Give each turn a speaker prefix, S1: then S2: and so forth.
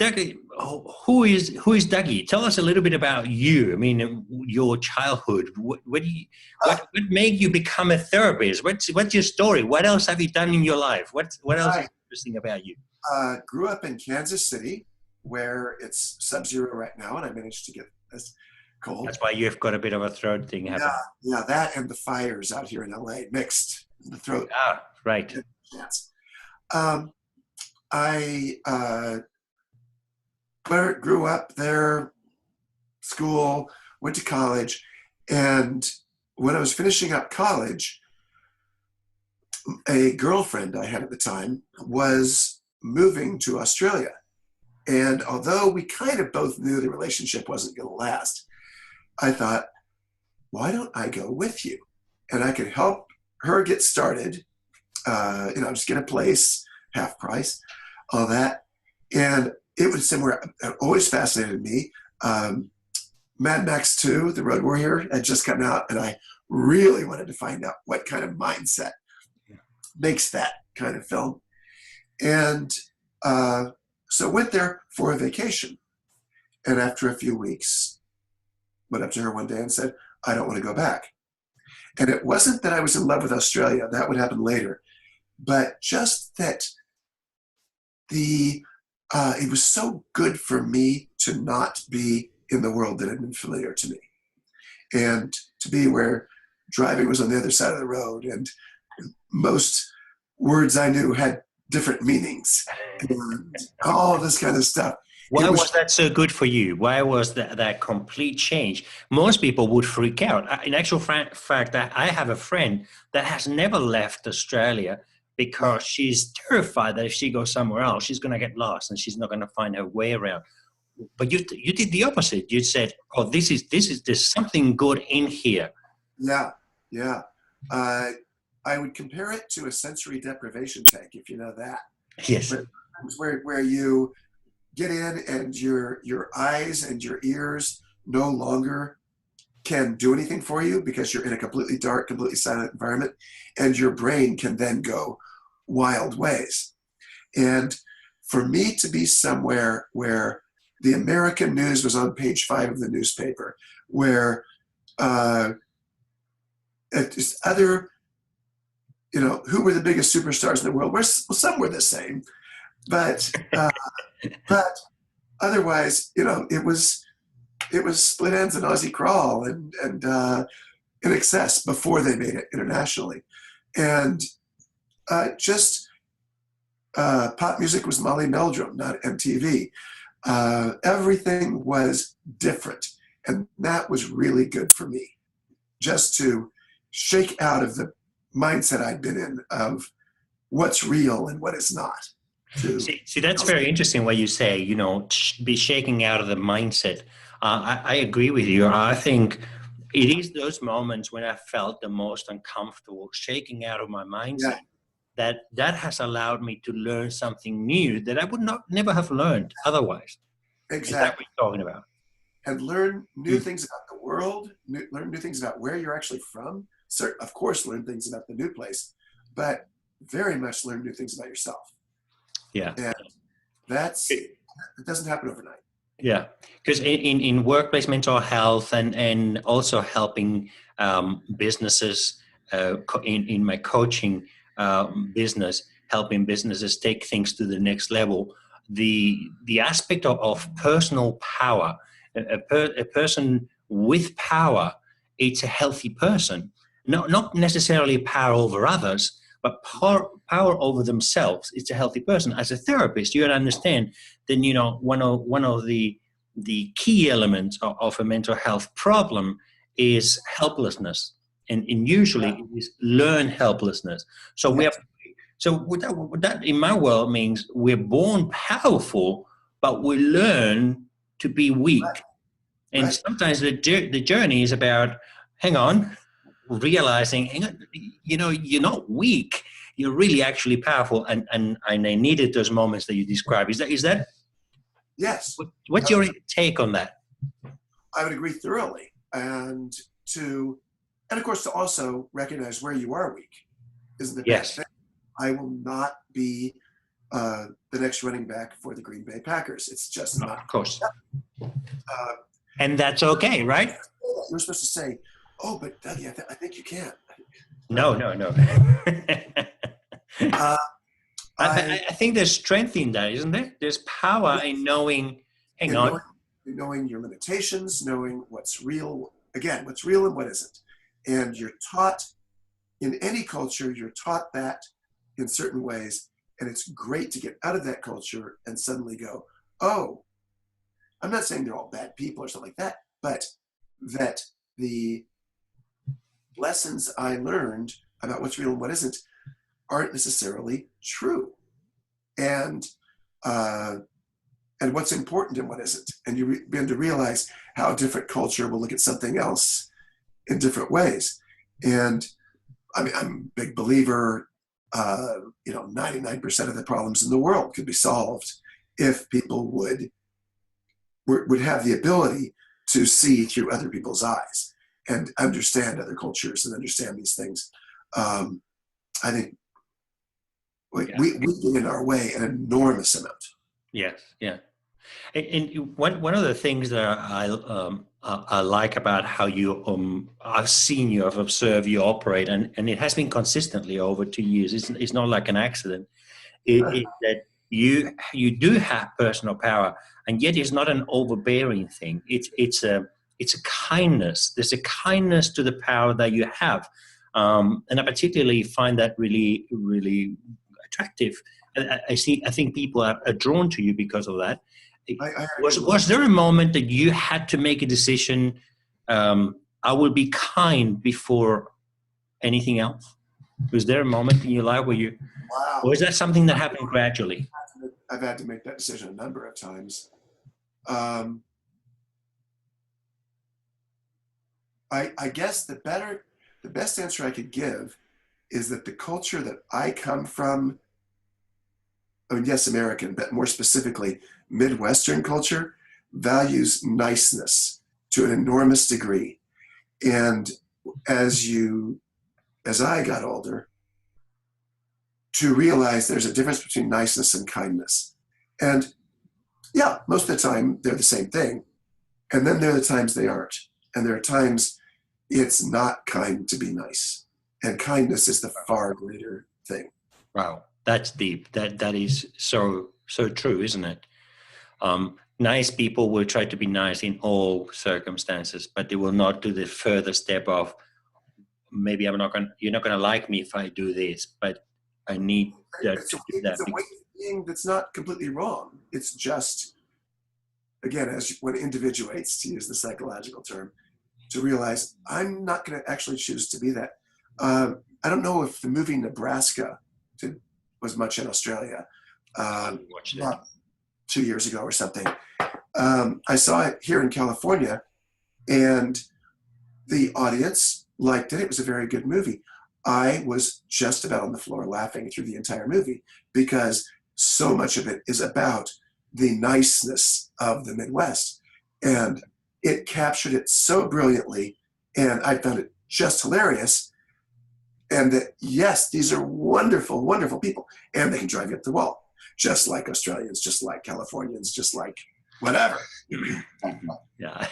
S1: Dougie, who is Dougie? Tell us a little bit about you. I mean, your childhood. What made you become a therapist? What's your story? What else have you done in your life? What else is
S2: I
S1: interesting about you?
S2: grew up in Kansas City, where it's sub-zero right now, and I managed to get this cold.
S1: That's why you've got a bit of a throat thing
S2: Yeah,
S1: happening.
S2: yeah, that and the fires out here in LA mixed the throat.
S1: Ah, right.
S2: Chance. Um, I grew up there, school, went to college, and when I was finishing up college, a girlfriend I had at the time was moving to Australia. And although we kind of both knew the relationship wasn't going to last, I thought, why don't I go with you? And I could help her get started, just get a place, half price, all that. And it was somewhere that always fascinated me. Mad Max 2, The Road Warrior, had just come out, and I really wanted to find out what kind of mindset makes that kind of film. And so went there for a vacation. And after a few weeks, went up to her one day and said, I don't want to go back. And it wasn't that I was in love with Australia, that would happen later, but just that it was so good for me to not be in the world that had been familiar to me, and to be where driving was on the other side of the road, and most words I knew had different meanings, and all this kind of stuff.
S1: Why was that so good for you? Why was that complete change? Most people would freak out. In actual fact, I have a friend that has never left Australia because she's terrified that if she goes somewhere else, she's going to get lost and she's not going to find her way around. But you did the opposite. You said, "Oh, there's something good in here."
S2: Yeah, yeah. I would compare it to a sensory deprivation tank, if you know that.
S1: Yes.
S2: Where you get in and your eyes and your ears no longer can do anything for you because you're in a completely dark, completely silent environment, and your brain can then go wild ways. And for me to be somewhere where the American news was on page 5 of the newspaper, where just other, who were the biggest superstars in the world? Some were the same, but otherwise, it was Split Ends and Aussie Crawl and In Excess before they made it internationally, and just pop music was Molly Meldrum, not MTV. Everything was different, and that was really good for me, just to shake out of the mindset I'd been in of what's real and what is not.
S1: See, that's very interesting what you say, be shaking out of the mindset. I agree with you. I think it is those moments when I felt the most uncomfortable, shaking out of my mindset, that has allowed me to learn something new that I would never have learned otherwise.
S2: Exactly.
S1: Is that what you're talking about?
S2: And learn new things about the world, learn new things about where you're actually from. Of course, learn things about the new place, but very much learn new things about yourself.
S1: Yeah.
S2: And it doesn't happen overnight.
S1: Yeah, because in workplace mental health and also helping businesses in my coaching business, helping businesses take things to the next level, the aspect of personal power, a person with power, it's a healthy person, not necessarily power over others, but power over themselves. It's a healthy person. As a therapist, you gotta understand then, one of the key elements of a mental health problem is helplessness. And usually it is learned helplessness. So that in my world means we're born powerful, but we learn to be weak. Right. And sometimes the journey is about, realizing, you're not weak. You're really actually powerful, and I needed those moments that you described. Is that?
S2: Yes.
S1: What's your take on that?
S2: I would agree thoroughly, and of course to also recognize where you are weak isn't the best thing. I will not be the next running back for the Green Bay Packers. It's just
S1: No,
S2: not.
S1: of course.
S2: Uh,
S1: And that's okay, right?
S2: you're supposed to say, "Oh, but Dougie, I think you can."
S1: No, no, no.
S2: Uh,
S1: I think there's strength in that, isn't there? There's power in knowing, hang on.
S2: knowing your limitations, knowing what's real, again, what's real and what isn't. And you're taught, in any culture, you're taught that in certain ways. And it's great to get out of that culture and suddenly go, oh, I'm not saying they're all bad people or something like that, but that the lessons I learned about what's real and what isn't aren't necessarily true. And what's important and what isn't. And you begin to realize how a different culture will look at something else in different ways. And I mean, I'm a big believer, 99% of the problems in the world could be solved if people would have the ability to see through other people's eyes and understand other cultures and understand these things. I think we get in our way an enormous amount.
S1: Yes, yeah. And one of the things that I like about how you I've seen you, I've observed you operate, and it has been consistently over 2 years. It's not like an accident. It's that you do have personal power, and yet it's not an overbearing thing. It's a kindness. There's a kindness to the power that you have, and I particularly find that really, really attractive. I think people are drawn to you because of that. Was there a moment that you had to make a decision? I will be kind before anything else. Was there a moment in your life where you?
S2: Wow.
S1: Or is that something that happened gradually?
S2: I've had to make that decision a number of times. I guess the best answer I could give is that the culture that I come from, I mean, yes, American, but more specifically, Midwestern culture values niceness to an enormous degree. And as I got older, to realize there's a difference between niceness and kindness. And yeah, most of the time they're the same thing. And then there are the times they aren't. And there are times it's not kind to be nice. And kindness is the far greater thing.
S1: Wow, that's deep. That is so true, isn't it? Nice people will try to be nice in all circumstances, but they will not do the further step of maybe you're not going to like me if I do this, but I need that.
S2: It's a way of being that's not completely wrong. It's just, again, when it individuates, to use the psychological term, to realize I'm not going to actually choose to be that. I don't know if the movie Nebraska was much in Australia.
S1: Watched it
S2: 2 years ago or something. I saw it here in California, and the audience liked it. It was a very good movie. I was just about on the floor laughing through the entire movie because so much of it is about the niceness of the Midwest. And it captured it so brilliantly, and I found it just hilarious. And that, yes, these are wonderful, wonderful people, and they can drive you up the wall, just like Australians, just like Californians, just like whatever.
S1: Yeah.